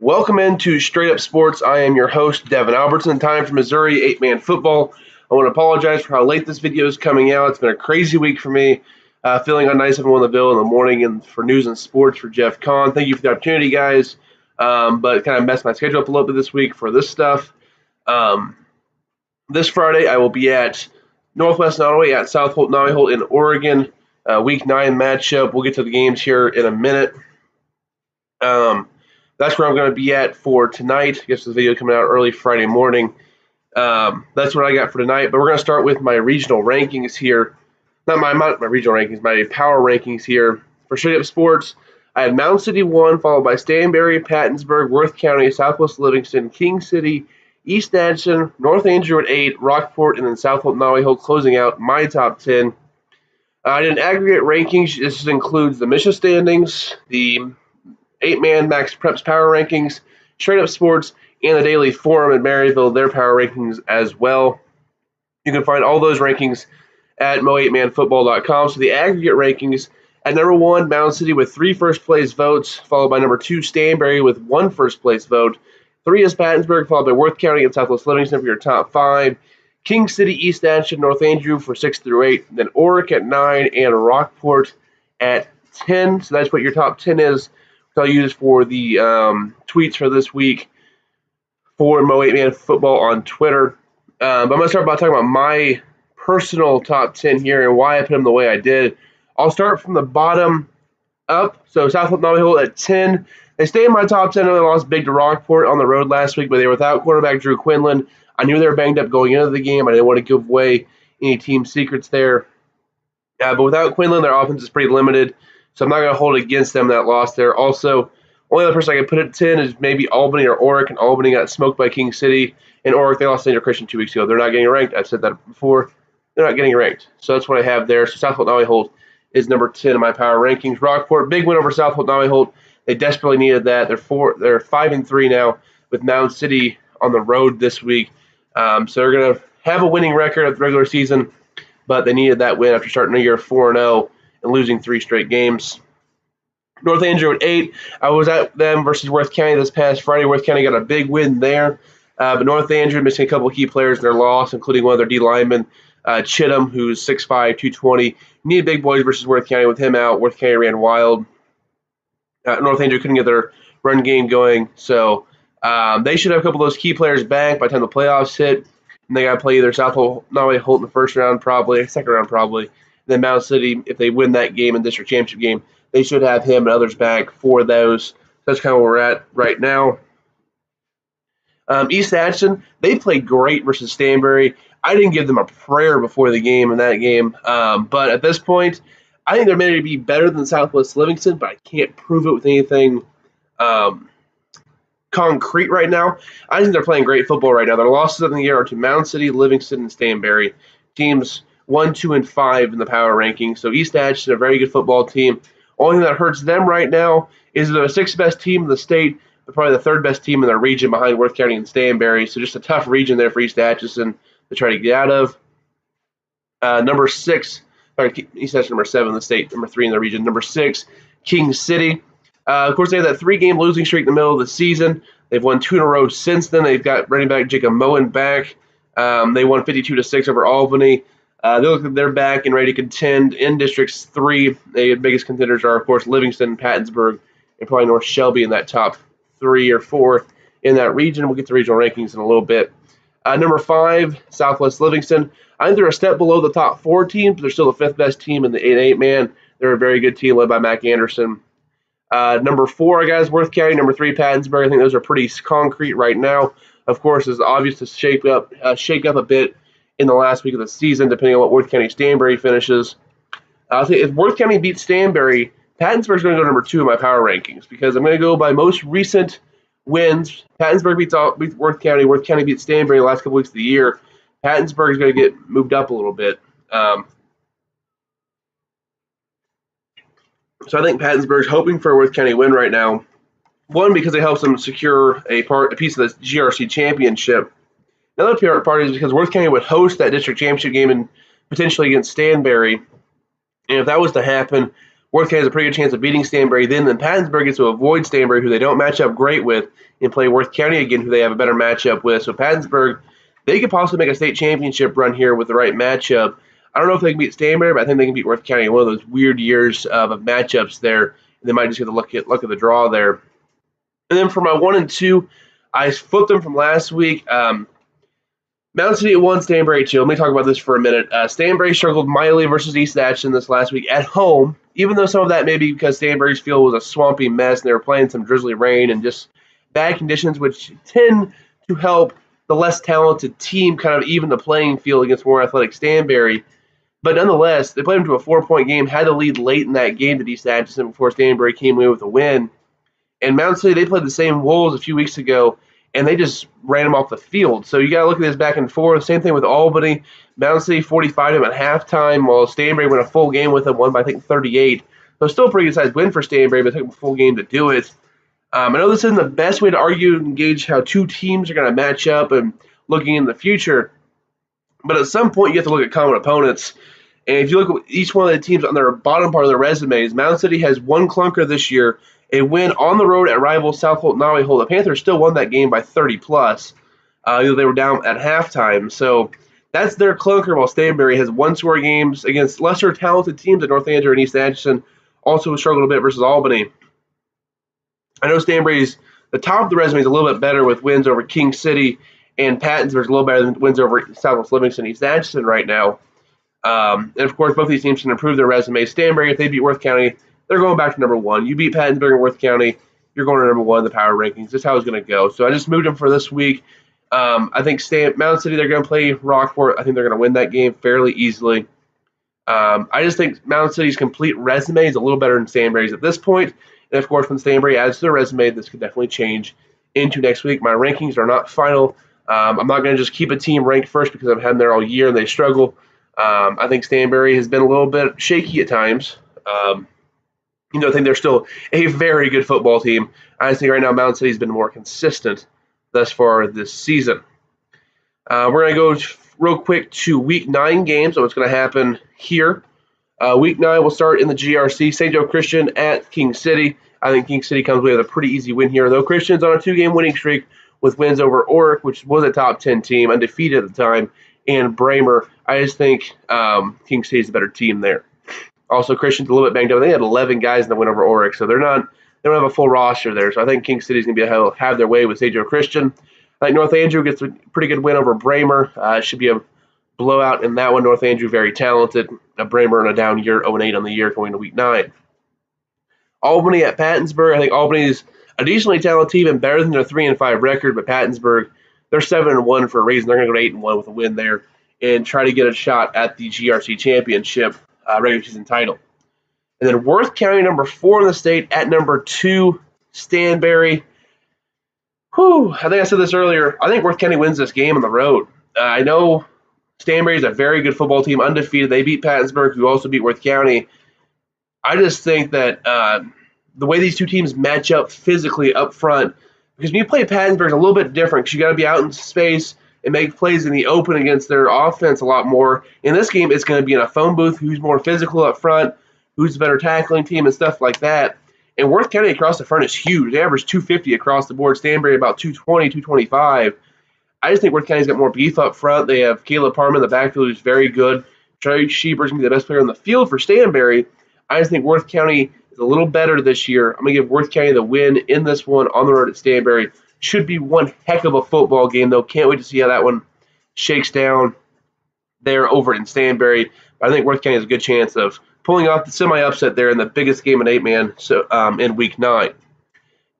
Welcome into Straight Up Sports. I am your host, Devin Albertson. Time for Missouri 8-Man football. I want to apologize for how late this video is coming out. It's been a crazy week for me. Feeling on nice everyone in the Bill in the morning and for news and sports for Jeff Kahn. Thank you for the opportunity, guys. But kind of messed my schedule up a little bit this week for this stuff. This Friday, I will be at Northwest Nottoway at South Holt Nottoway Holt in Oregon. Week 9 matchup. We'll get to the games here in a minute. That's where I'm going to be at for tonight. I guess the video coming out early Friday morning. That's what I got for tonight. But we're going to start with my regional rankings here. Not my regional rankings, my power rankings here. For Straight Up Sports, I had Mound City 1, followed by Stanberry, Pattonsburg, Worth County, Southwest Livingston, King City, East Adson, North Andrew at 8, Rockport, and then South Holt Nottoway Holt closing out my top 10. I did an aggregate rankings. This includes the Misha standings, the 8-Man Max Preps power rankings, Straight Up Sports, and the Daily Forum in Maryville, their power rankings as well. You can find all those rankings at mo8manfootball.com. So the aggregate rankings, at number 1, Mound City with 3 first-place votes, followed by number 2, Stanberry with 1 first-place vote. 3 is Pattonsburg, followed by Worth County and Southwest Livingston for your top 5. King City, East Adson, North Andrew for 6 through 8. Then Oric at 9 and Rockport at 10. So that's what your top 10 is. I'll use for the tweets for this week for Mo8Man Football on Twitter. But I'm going to start by talking about my personal top 10 here and why I put them the way I did. I'll start from the bottom up. So South Holt Nottoway Holt at 10. They stay in my top 10. They lost big to Rockport on the road last week, but they were without quarterback Drew Quinlan. I knew they were banged up going into the game. I didn't want to give away any team secrets there. But without Quinlan, their offense is pretty limited. So I'm not going to hold it against them that loss there. Also, only other person I can put it at 10 is maybe Albany or Oric, and Albany got smoked by King City. And Oric, they lost to Andrew Christian 2 weeks ago. They're not getting ranked. I've said that before. They're not getting ranked. So that's what I have there. So South Holt Nottoway Holt is number 10 in my power rankings. Rockport, big win over South Holt Nottoway Holt. They desperately needed that. They're 5-3 now with Mound City on the road this week. So they're going to have a winning record of the regular season, but they needed that win after starting the year 4-0. and losing 3 straight games. North Andrew at 8. I was at them versus Worth County this past Friday. Worth County got a big win there. But North Andrew missing a couple of key players in their loss, including one of their D linemen, Chittum, who's 6'5", 220. Needed big boys versus Worth County. With him out, Worth County ran wild. North Andrew couldn't get their run game going. So they should have a couple of those key players back by the time the playoffs hit. And they got to play either South Holt Nottoway Holt in the first round, probably, second round, probably. Then Mound City, if they win that game in district championship game, they should have him and others back for those. That's kind of where we're at right now. East Adson, they played great versus Stanberry. I didn't give them a prayer before the game in that game. But at this point, I think they're meant to be better than Southwest Livingston, but I can't prove it with anything concrete right now. I think they're playing great football right now. Their losses of the year are to Mound City, Livingston, and Stanberry. Teams 1, 2, and 5 in the power rankings. So East Adson, a very good football team. Only thing that hurts them right now is they're the 6th best team in the state, but probably the 3rd best team in their region behind Worth County and Stanberry. So just a tough region there for East Atchison to try to get out of. Number 6, East Atchison number 7 in the state, number 3 in the region. Number 6, King City. Of course, they had that 3-game losing streak in the middle of the season. They've won 2 in a row since then. They've got running back Jacob Moen back. They won 52-6 over Albany. They're back and ready to contend in Districts 3. The biggest contenders are, of course, Livingston, Pattonsburg, and probably North Shelby in that top 3 or 4 in that region. We'll get to regional rankings in a little bit. Number 5, Southwest Livingston. I think they're a step below the top 4 teams, but they're still the 5th best team in the 8-man. They're a very good team led by Mac Anderson. Number 4, I got Worth County. Number 3, Pattonsburg. I think those are pretty concrete right now. Of course, it's obvious to shake up a bit in the last week of the season, depending on what Worth County Stanberry finishes. I think if Worth County beats Stanberry, Pattonsburg's going to go number 2 in my power rankings because I'm going to go by most recent wins. Pattonsburg beats Worth County. Worth County beats Stanberry the last couple weeks of the year. Pattonsburg is going to get moved up a little bit. So I think Pattonsburg's hoping for a Worth County win right now. One, because it helps them secure a piece of the GRC championship. Another part is because Worth County would host that district championship game and potentially against Stanberry. And if that was to happen, Worth County has a pretty good chance of beating Stanberry. Then Pattonsburg gets to avoid Stanberry, who they don't match up great with, and play Worth County again, who they have a better matchup with. So Pattonsburg, they could possibly make a state championship run here with the right matchup. I don't know if they can beat Stanberry, but I think they can beat Worth County in one of those weird years of matchups there. They might just get the luck of the draw there. And then for my 1 and 2, I flipped them from last week. Mountain City at 1, Stanberry at 2. Let me talk about this for a minute. Stanberry struggled mightily versus East Atchison this last week at home, even though some of that may be because Stanberry's field was a swampy mess and they were playing some drizzly rain and just bad conditions, which tend to help the less talented team kind of even the playing field against more athletic Stanberry. But nonetheless, they played them to a 4-point game, had to lead late in that game to East Atchison before Stanberry came away with a win. And Mountain City, they played the same Wolves a few weeks ago, and they just ran them off the field. So you got to look at this back and forth. Same thing with Albany. Mountain City 45 them at halftime, while Stanberry went a full game with them, won by, I think, 38. So still a pretty good-sized win for Stanberry, but it took them a full game to do it. I know this isn't the best way to argue and gauge how two teams are going to match up and looking in the future, but at some point you have to look at common opponents. And if you look at each one of the teams on their bottom part of their resumes, Mountain City has one clunker this year, a win on the road at rival South Holt Nolly Holt. The Panthers still won that game by 30+. They were down at halftime. So that's their clunker, while Stanberry has one-score games against lesser talented teams at North Andrew and East Atchison. Also struggled a bit versus Albany. I know Stanberry's the top of the resume is a little bit better with wins over King City and Pattonsburg's a little better than wins over Southwest Livingston and East Atchison right now. And of course, both these teams can improve their resumes. Stanberry, if they beat Worth County, they're going back to number 1. You beat Pattonsburg and Worth County, you're going to number 1 in the power rankings. That's how it's going to go. So I just moved them for this week. I think Mountain City, they're going to play Rockport. I think they're going to win that game fairly easily. I just think Mountain City's complete resume is a little better than Stanberry's at this point. And of course, when Stanberry adds to their resume, this could definitely change into next week. My rankings are not final. I'm not going to just keep a team ranked first because I've had them there all year and they struggle. I think Stanberry has been a little bit shaky at times. I think they're still a very good football team. I just think right now Mountain City's been more consistent thus far this season. We're going to go real quick to Week 9 games, so what's going to happen here. Week 9 will start in the GRC. St. Joe Christian at King City. I think King City comes away with a pretty easy win here, though Christian's on a 2-game winning streak with wins over Orick, which was a top 10 team, undefeated at the time, and Bramer. I just think King City's a better team there. Also, Christian's a little bit banged up. They had 11 guys in the win over Orick, so they don't have a full roster there. So I think King City's going to be able to have their way with St. Joe Christian. I think North Andrew gets a pretty good win over Bramer. It should be a blowout in that one. North Andrew very talented. Bramer in a down year, 0-8 on the year going to Week 9. Albany at Pattonsburg. I think Albany's a decently talented team and better than their 3-5 record, but Pattonsburg, they're 7-1 for a reason. They're going to go 8-1 with a win there and try to get a shot at the GRC championship regular season title. And then Worth County, number 4 in the state, at number 2, Stanberry. I think I said this earlier. I think Worth County wins this game on the road. I know Stanberry is a very good football team, undefeated. They beat Pattonsburg, who also beat Worth County. I just think that the way these two teams match up physically up front, because when you play Pattonsburg, it's a little bit different because you got to be out in space and make plays in the open against their offense a lot more. In this game, it's going to be in a phone booth, who's more physical up front, who's the better tackling team, and stuff like that. And Worth County across the front is huge. They average 250 across the board. Stanberry about 220, 225. I just think Worth County's got more beef up front. They have Caleb Parman in the backfield, who's very good. Trey Sheeber's going to be the best player on the field for Stanberry. I just think Worth County is a little better this year. I'm going to give Worth County the win in this one on the road at Stanberry. Should be one heck of a football game, though. Can't wait to see how that one shakes down there over in Stanberry. But I think Worth County has a good chance of pulling off the semi-upset there in the biggest game in 8-man in Week 9.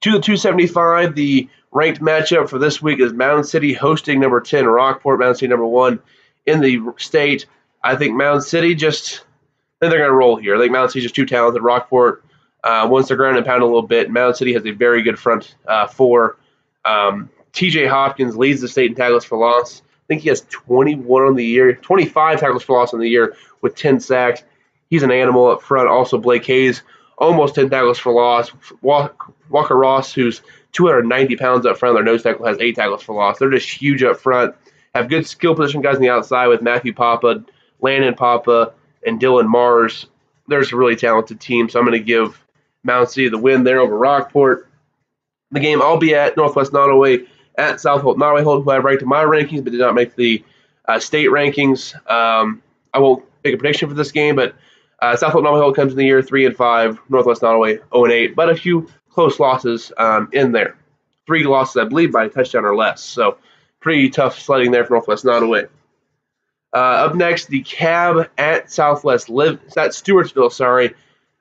To the 275, the ranked matchup for this week is Mountain City hosting number 10 Rockport. Mountain City number 1 in the state. I think Mountain City they're going to roll here. I think Mountain City's just too talented. Rockport, once they're ground and pound a little bit, Mountain City has a very good front four. TJ Hopkins leads the state in tackles for loss. I think he has 21 on the year, 25 tackles for loss on the year with 10 sacks. He's an animal up front. Also, Blake Hayes, almost 10 tackles for loss. Walker Ross, who's 290 pounds up front, their nose tackle, has 8 tackles for loss. They're just huge up front. Have good skill position guys on the outside with Matthew Papa, Landon Papa, and Dylan Mars. there's a really talented team, so I'm going to give Mound City the win there over Rockport. The game I'll be at, Northwest Nottoway at South Holt. Nottoway Holt, who I ranked in my rankings but did not make the state rankings. I won't make a prediction for this game, but South Holt Nottoway Holt comes in the year 3-5, Northwest Nottoway 0-8, but a few close losses in there. 3 losses, I believe, by a touchdown or less. So pretty tough sledding there for Northwest Nottoway. Up next, the Cab at Stewartsville, sorry.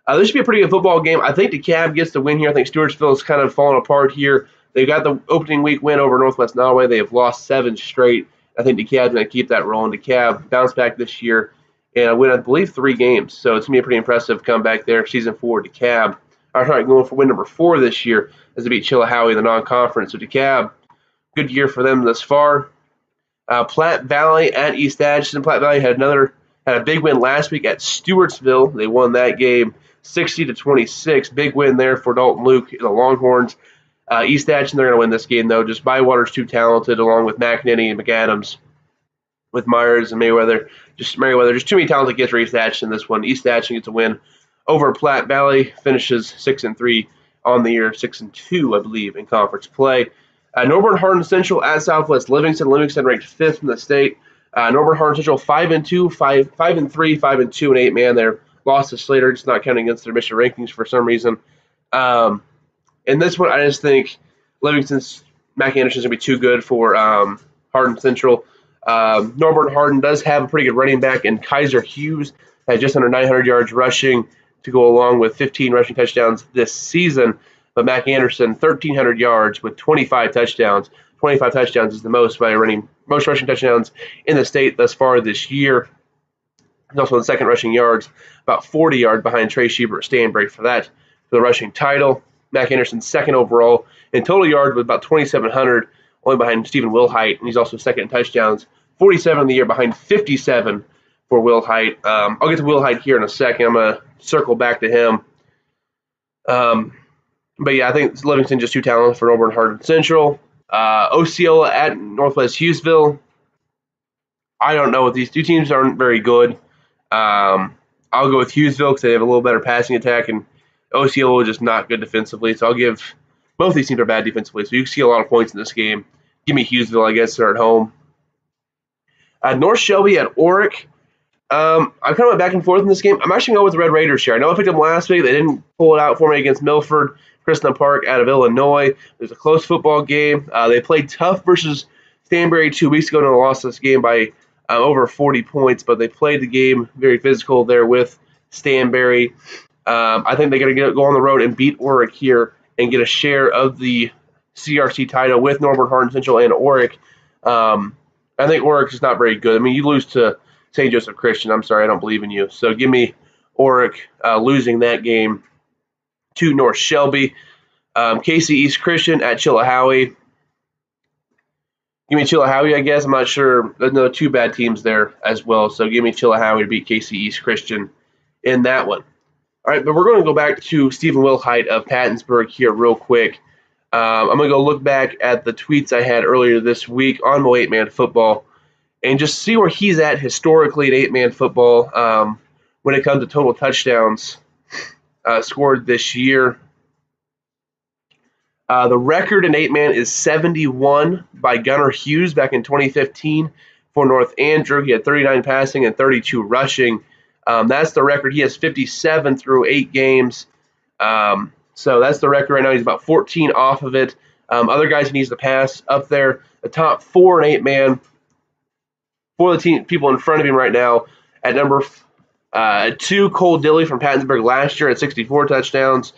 This should be a pretty good football game. I think the Cab gets the win here. I think Stewartsville is kind of falling apart here. They got the opening week win over Northwest Nottoway. They have lost 7 straight. I think the Cab's going to keep that rolling. The Cab bounced back this year and win, I believe, 3 games. So it's going to be a pretty impressive comeback there. Season 4, the Cab. I'm sorry, going for win number 4 this year as they beat Chillicothe in the non-conference. So the Cab, good year for them thus far. Platte Valley at East Atchison. Platte Valley had a big win last week at Stewartsville. They won that game 60-26. Big win there for Dalton Luke and the Longhorns. East Atchison, they're going to win this game, though. Just Bywater's too talented, along with McNinney and McAdams, with Myers and Merriweather. Just too many talented kids for East Atchison this one. East Atchison gets a win over Platte Valley, finishes 6-3 on the year, 6-2, I believe, in conference play. Norborne Hardin Central at Southwest Livingston. Livingston ranked 5th in the state. Norborne Hardin Central 5-2, 5-3, 5-2, and 8 man there. Lost to Slater, just not counting against their mission rankings for some reason. In this one, I just think Livingston's Mac Anderson's going to be too good for Hardin Central. Norborne Hardin does have a pretty good running back, and Kaiser Hughes has just under 900 yards rushing to go along with 15 rushing touchdowns this season. But Mac Anderson, 1,300 yards with 25 touchdowns. 25 touchdowns is the most rushing touchdowns in the state thus far this year. He's also in second rushing yards, about 40 yards behind Trey Schubert Stanbury for the rushing title. Mac Anderson second overall in total yards with about 2,700, only behind Stephen Wilhite, and he's also second in touchdowns, 47 in the year behind 57 for Wilhite. I'll get to Wilhite here in a second. I'm going to circle back to him. But yeah, I think Livingston just too talented for Norborne Hardin Central. Osceola at Northwest Hughesville. I don't know. These two teams aren't very good. I'll go with Hughesville because they have a little better passing attack, and Osceola is just not good defensively. So I'll give both these teams are bad defensively. So you can see a lot of points in this game. Give me Hughesville, I guess. They're at home. North Shelby at Oric. I kind of went back and forth in this game. I'm actually going to go with the Red Raiders here. I know I picked them last week. They didn't pull it out for me against Milford, Krishna Park out of Illinois. It was a close football game. They played tough versus Stanbury 2 weeks ago and lost this game by over 40 points, but they played the game very physical there with Stanbury. I think they're going to go on the road and beat Oric here and get a share of the CRC title with Norborne Hardin Central and Oric. I think Oric is not very good. I mean, you lose to St. Joseph Christian. I'm sorry, I don't believe in you. So give me Oric losing that game to North Shelby. KC East Christian at Chillicothe. Give me Chillicothe, I guess. I'm not sure. There's no 2 bad teams there as well. So give me Chillicothe to beat KC East Christian in that one. All right, but we're going to go back to Stephen Wilhite of Pattonsburg here real quick. I'm going to go look back at the tweets I had earlier this week on Mo 8-Man football and just see where he's at historically in 8-man football when it comes to total touchdowns scored this year. The record in 8-man is 71 by Gunnar Hughes back in 2015 for North Andrew. He had 39 passing and 32 rushing. That's the record. He has 57 through 8 games. So that's the record right now. He's about 14 off of it. Other guys he needs to pass up there. The top 4 in 8-man for the team, people in front of him right now. At number 2, Cole Dilley from Pattonsburg last year had 64 touchdowns.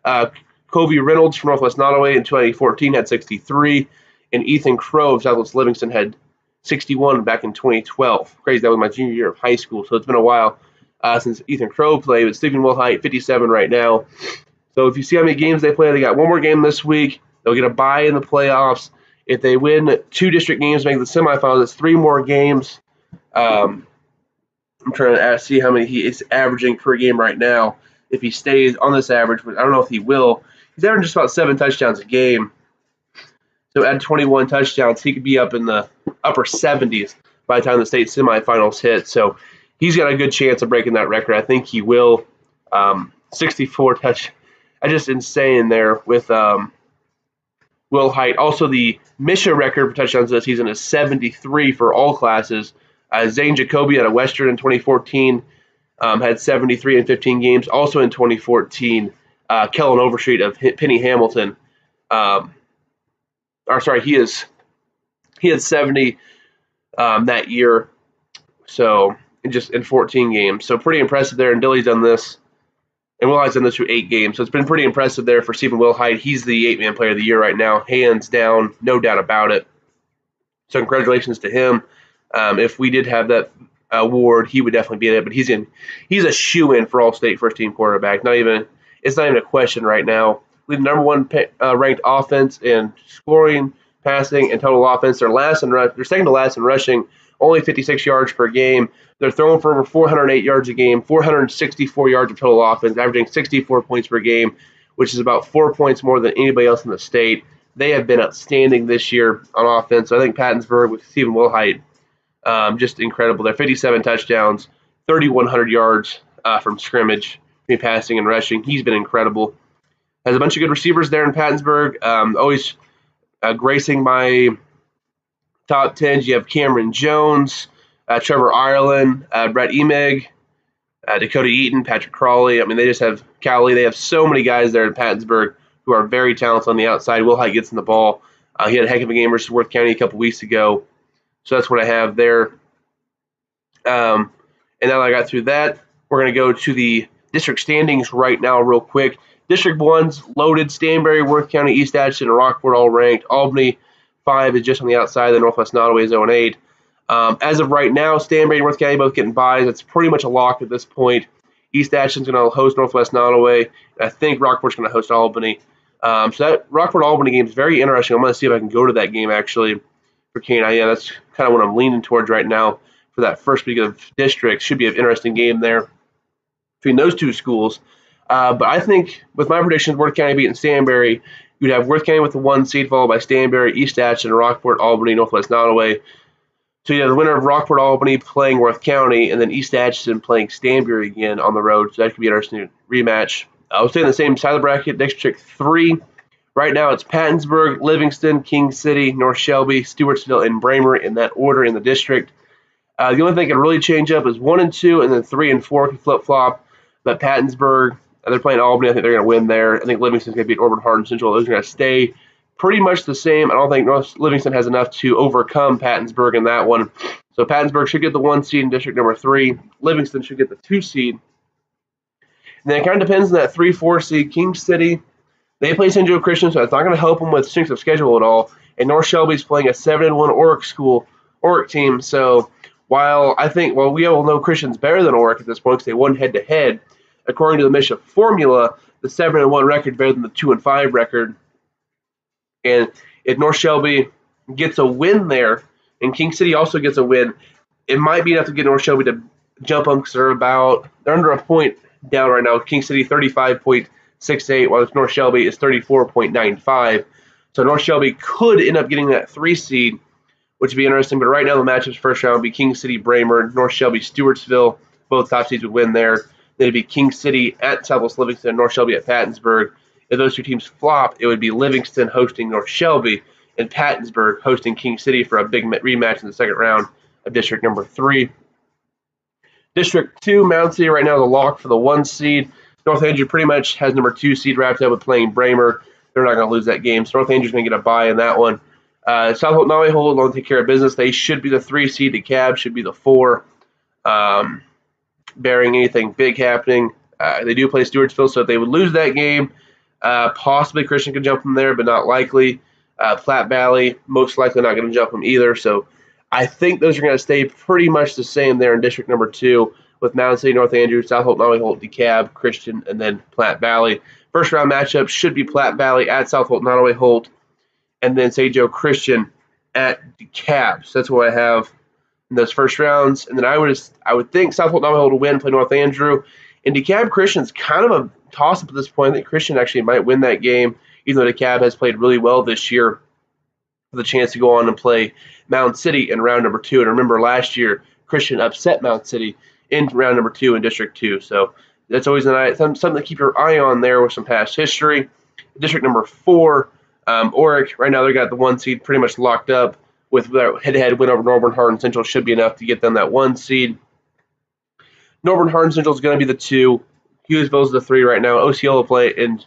Covey Reynolds from Northwest Nottoway in 2014 had 63. And Ethan Crow of Southwest Livingston had 61 back in 2012. Crazy, that was my junior year of high school, so it's been a while since Ethan Crow played. But Stephen Wilhite, 57 right now. So if you see how many games they play, they got one more game this week. They'll get a bye in the playoffs. If they win 2 district games, make the semifinals, it's 3 more games. I'm trying to see how many he is averaging per game right now. If he stays on this average, but I don't know if he will. He's averaging just about 7 touchdowns a game. So add 21 touchdowns, he could be up in the upper 70s by the time the state semifinals hit. So he's got a good chance of breaking that record. I think he will. 64 touch. That's just insane there with Will Height. Also, the Misha record for touchdowns this season is 73 for all classes. Zane Jacoby out of Western in 2014 had 73 in 15 games. Also in 2014, Kellen Overstreet of Penny Hamilton, he had 70 that year. So just in 14 games. So pretty impressive there. And Dilly's done this. And Will Height's done this through 8 games. So it's been pretty impressive there for Stephen Will Height. He's the 8-man player of the year right now, hands down, no doubt about it. So congratulations to him. If we did have that award, he would definitely be in it. But he's a shoo-in for All-State first-team quarterback. It's not even a question right now. Leading number one ranked offense in scoring, passing, and total offense. They're second to last in rushing, only 56 yards per game. They're throwing for over 408 yards a game, 464 yards of total offense, averaging 64 points per game, which is about 4 points more than anybody else in the state. They have been outstanding this year on offense. So I think Pattonsburg with Stephen Will Height, just incredible. They're 57 touchdowns, 3,100 yards from scrimmage, between passing and rushing. He's been incredible. Has a bunch of good receivers there in Pattonsburg. Always gracing my top 10s. You have Cameron Jones, Trevor Ireland, Brett Emig, Dakota Eaton, Patrick Crawley. I mean, they just have Cowley. They have so many guys there in Pattonsburg who are very talented on the outside. Will Height gets in the ball. He had a heck of a game versus Worth County a couple weeks ago. So that's what I have there. And now that I got through that, we're going to go to the district standings right now real quick. District 1's loaded. Stanberry, Worth County, East Atchison, and Rockport all ranked. Albany 5 is just on the outside. The Northwest Nottoway is 0-8. As of right now, Stanberry and Worth County both getting byes. It's pretty much a lock at this point. East Atchison's going to host Northwest Nottoway. And I think Rockport's going to host Albany. So that Rockport-Albany game is very interesting. I'm going to see if I can go to that game, actually, for K9. Yeah, that's kind of what I'm leaning towards right now for that first week of district. Should be an interesting game there between those two schools. But I think with my predictions, Worth County beating Stanberry, you'd have Worth County with the 1 seed, followed by Stanberry, East Atchison, Rockport, Albany, Northwest Nottoway. So you have the winner of Rockport, Albany playing Worth County, and then East Atchison playing Stanberry again on the road. So that could be an interesting rematch. I'll stay on the same side of the bracket, District 3. Right now it's Pattonsburg, Livingston, King City, North Shelby, Stewartsville, and Bramer in that order in the district. The only thing that can really change up is 1 and 2, and then 3 and 4 can flip-flop. But Pattonsburg, they're playing Albany. I think they're going to win there. I think Livingston's going to beat Auburn Hardin Central. Those are going to stay pretty much the same. I don't think Livingston has enough to overcome Pattonsburg in that one. So Pattonsburg should get the 1 seed in district number 3. Livingston should get the 2 seed. And then it kind of depends on that 3-4 seed. King City, they play St. Joe Christian, so it's not going to help them with strength of schedule at all. And North Shelby's playing a 7-1 Oric team. So while we all know Christian's better than Oric at this point because they won head-to-head, according to the Misha formula, the 7-1 record is better than the 2-5 record. And if North Shelby gets a win there, and King City also gets a win, it might be enough to get North Shelby to jump them because they're under a point down right now. King City 35.68, while North Shelby is 34.95. So North Shelby could end up getting that 3 seed, which would be interesting. But right now the matchups first round would be King City, Bramer, North Shelby, Stewartsville. Both top seeds would win there. Then it'd be King City at Southwest Livingston, North Shelby at Pattonsburg. If those two teams flop, it would be Livingston hosting North Shelby and Pattonsburg hosting King City for a big rematch in the second round of district number 3. District 2, Mound City right now is a lock for the 1 seed. North Andrew pretty much has number 2 seed wrapped up with playing Bramer. They're not going to lose that game. So North Andrew's going to get a bye in that one. South Holt Nottoway will take care of business. They should be the 3 seed. The Cab should be the 4. Bearing anything big happening. They do play Stewartsville, so if they would lose that game, possibly Christian could jump them there, but not likely. Platte Valley, most likely not going to jump them either. So I think those are going to stay pretty much the same there in district number 2 with Mound City, North Andrew, South Holt, Nottoway Holt, DeKalb, Christian, and then Platte Valley. First round matchup should be Platte Valley at South Holt, Nottoway Holt, and then St. Joe Christian at DeKalb. So that's what I have in those first rounds. And then I would think South Holt, Nottoway Holt will win, play North Andrew. And DeKalb Christian's kind of a toss-up at this point. I think Christian actually might win that game, even though DeKalb has played really well this year with a chance to go on and play Mound City in round number 2. And remember, last year, Christian upset Mound City in round number 2 in District 2. So That's always something to keep your eye on there with some past history. District number 4, Oric. Right now they got the 1 seed pretty much locked up. With their head-to-head win over Norborne Hardin Central should be enough to get them that 1 seed. Norborne Hardin Central is going to be the 2. Hughesville's the 3 right now. Osceola play and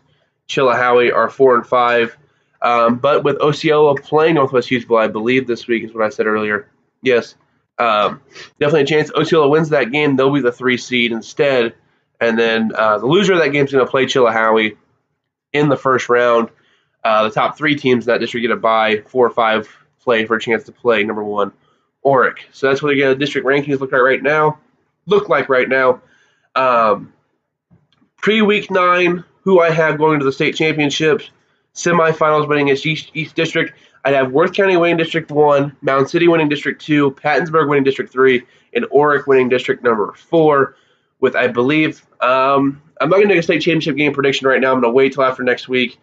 Chilhowee are 4 and 5. But with Osceola playing Northwest Hughesville, I believe this week is what I said earlier. Yes, definitely a chance. Osceola wins that game, they'll be the 3 seed instead. And then the loser of that game is going to play Chilhowee in the first round. The top 3 teams in that district get a bye. 4 or 5 play for a chance to play number 1 Oric. So that's what the district rankings look like right now. Pre-week 9, who I have going to the state championships, semifinals winning East District. I'd have Worth County winning District 1, Mound City winning District 2, Pattonsburg winning District 3, and Oric winning District number 4. With, I believe, I'm not going to make a state championship game prediction right now. I'm going to wait till after next week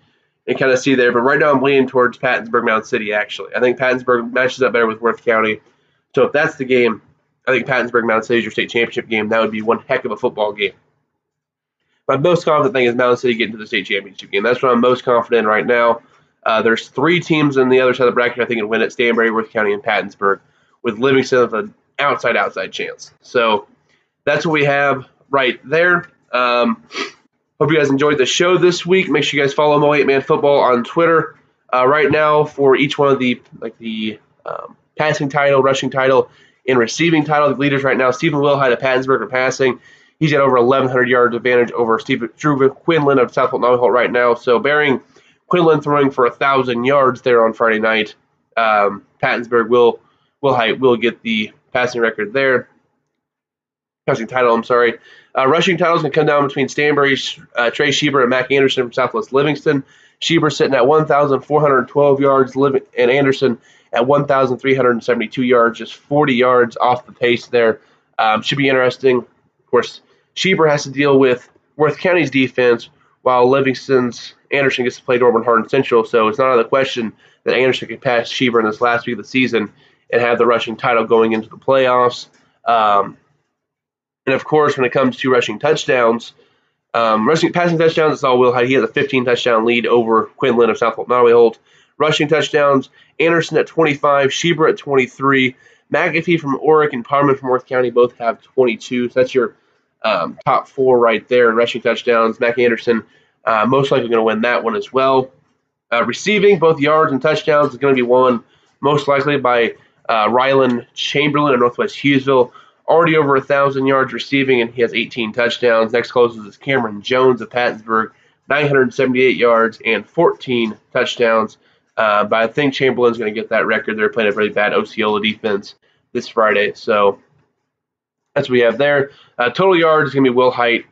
and kind of see there. But right now I'm leaning towards Pattonsburg, Mound City, actually. I think Pattonsburg matches up better with Worth County. So if that's the game, I think Pattonsburg, Mound City is your state championship game. That would be one heck of a football game. My most confident thing is Mound City getting to the state championship game. That's what I'm most confident in right now. There's 3 teams on the other side of the bracket I think can win it: Stanberry, Worth County, and Pattonsburg, with Livingston with an outside chance. So that's what we have right there. Hope you guys enjoyed the show this week. Make sure you guys follow Mo 8 Man Football on Twitter. Right now, for each one of the passing title, rushing title, and receiving title, the leaders right now: Stephen Wilhite of Pattonsburg for passing. He's got over 1,100 yards advantage over Drew Quinlan of South Fulton Holt right now. So bearing Quinlan throwing for 1,000 yards there on Friday night, Pattonsburg Wilhite will get the passing record there. Passing title, I'm sorry. Rushing titles can come down between Stanberry's Trey Schieber and Mac Anderson from Southwest Livingston. Schieber sitting at 1,412 yards, and Anderson at 1,372 yards, just 40 yards off the pace there. Should be interesting. Of course, Schieber has to deal with Worth County's defense, while Livingston's Anderson gets to play Norborne Hardin Central. So it's not out of the question that Anderson could pass Schieber in this last week of the season and have the rushing title going into the playoffs. And of course, when it comes to rushing touchdowns, passing touchdowns, it's all Wilhite. He has a 15 touchdown lead over Quinlan of South Fulton Holt. Rushing touchdowns, Anderson at 25, Schieber at 23. McAfee from Oric and Parman from Worth County both have 22. So that's your top 4 right there in rushing touchdowns. Mac Anderson most likely going to win that one as well. Receiving, both yards and touchdowns, is going to be won most likely by Rylan Chamberlain of Northwest Hughesville. Already over 1,000 yards receiving, and he has 18 touchdowns. Next closest is Cameron Jones of Pattonsburg, 978 yards and 14 touchdowns. But I think Chamberlain's going to get that record. They're playing a really bad Osceola defense this Friday. So that's what we have there. Total yards is going to be Wilhite,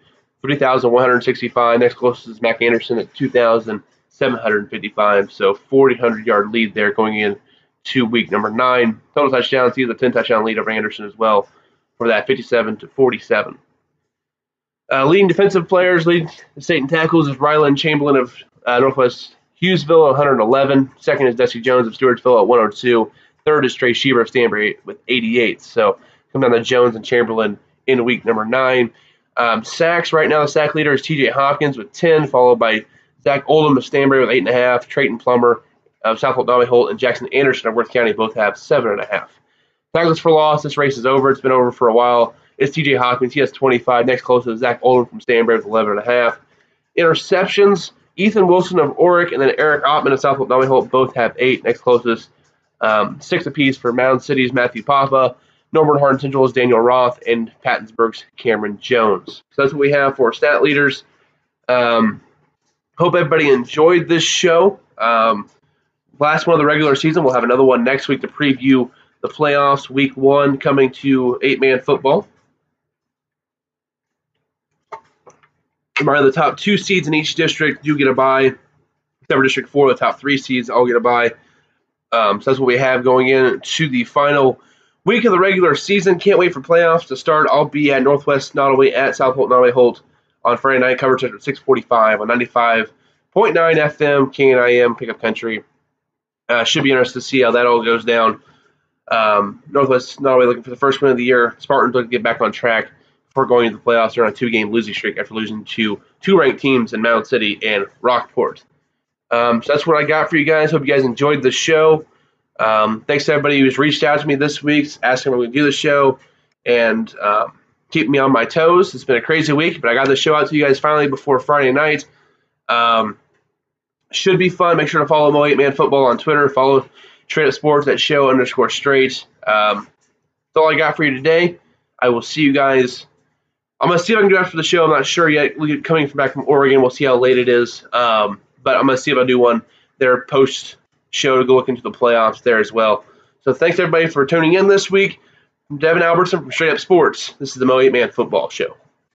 3,165. Next closest is Mac Anderson at 2,755. So 4,000-yard lead there going in to week number 9. Total touchdowns, he has a 10-touchdown lead over Anderson as well for that, 57-47. Leading defensive players, leading the state in tackles is Rylan Chamberlain of Northwest Hughesville at 111. Second is Dusty Jones of Stewartsville at 102. Third is Trey Schieber of Stanberry with 88. So come down to Jones and Chamberlain in week number 9. Sacks, right now the sack leader is TJ Hopkins with 10, followed by Zach Oldham of Stanberry with 8.5. Trayton Plummer of South Fulton Holt and Jackson Anderson of Worth County both have 7.5. Tackles for loss, this race is over. It's been over for a while. It's TJ Hopkins. He has 25. Next closest is Zach Oldham from Stanberry with 11.5. Interceptions, Ethan Wilson of Oric and then Eric Ottman of South Fulton Holt both have 8. Next closest, 6 apiece for Mound City's Matthew Papa. Norborne Hardin Central is Daniel Roth, and Pattonsburg's Cameron Jones. So that's what we have for stat leaders. Hope everybody enjoyed this show. Last one of the regular season. We'll have another one next week to preview the playoffs, week 1, coming to 8-man football. The top 2 seeds in each district do get a bye. Except for District 4, the top 3 seeds all get a bye. So that's what we have going into the final week of the regular season. Can't wait for playoffs to start. I'll be at Northwest Nottoway at South Fulton Nottoway Holt on Friday night. Coverage at 6:45 on 95.9 FM, KNIM, Pickup Country. Should be interesting to see how that all goes down. Northwest Nottoway looking for the first win of the year. Spartans looking to get back on track before going to the playoffs. They're on a 2-game losing streak after losing to 2 ranked teams in Mound City and Rockport. So that's what I got for you guys. Hope you guys enjoyed the show. Thanks to everybody who's reached out to me this week, asking when we do the show, and keep me on my toes. It's been a crazy week, but I got the show out to you guys finally before Friday night. Should be fun. Make sure to follow Mo 8 Man Football on Twitter. Follow Straight Up Sports at show_straight. That's all I got for you today. I will see you guys. I'm going to see if I can do after the show. I'm not sure yet. Coming back from Oregon, we'll see how late it is. But I'm going to see if I do one there post-show to go look into the playoffs there as well. So thanks, everybody, for tuning in this week. I'm Devin Albertson from Straight Up Sports. This is the Mo 8 Man Football Show.